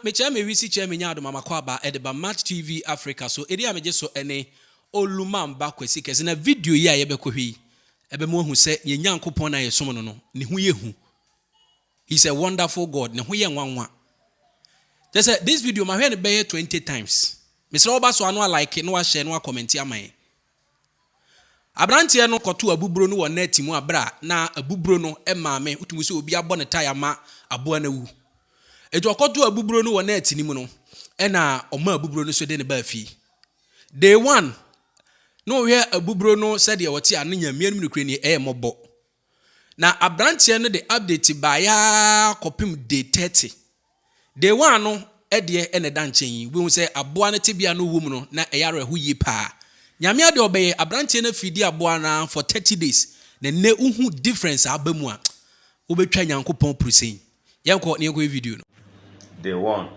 me chair me wisi chair me nya do mama kwaba e de ba Match TV Africa so eri a me so ene oluma mba kwesi kese na video yi a ye bekɔhwi ebe mo hu se ye nyankopon na ye som no no ne hu ye hu. He's a wonderful God. Ne hu ye nwanwa. Just say this video ma hwe ne be 20 times. Mr. Oba so anu like no wa share no wa comment amaye. Abrantie no koto abuburo no wo net mu abra na abuburo no e maame utumu se obi abɔ ne tire ma abo na wu. Ejo koto abuburo no wo net ni mu no e na ɔma abuburo no so de ne ba fi. Day 1 no hwe abuburo no said ye wote ane nyamianu no kure ni e mɔbɔ. Na abrantie no de update ba ya kopim day 30. Day 1 no e de e ne da nchen we hu se aboa ne tebia no wom no na e yare ho yi pa. Nyame ade obeye abrantie na fidi aboa na for 30 days. Na ne uhu difference abamu a obetwa nyankopɔn prusen. Yenko ne yenko video no. Day 1,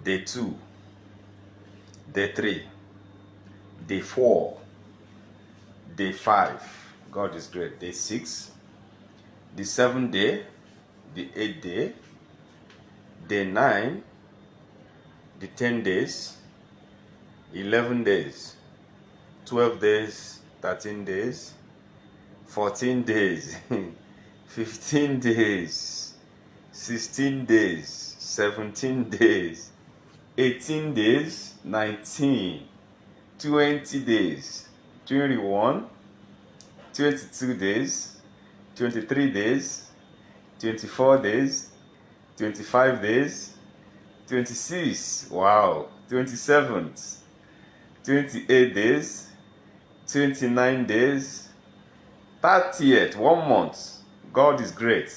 day 2, day 3, day 4, day 5. God is great. Day 6, the 7th day, the 8th day, day 9, the 10 days, 11 days, 12 days, 13 days, 14 days, 15 days, 16 days, 17 days, 18 days, 19, 20 days, 21, 22 days, 23 days, 24 days, 25 days, 26, wow, 27, 28 days, 29 days, 30th, 1 month. God is great.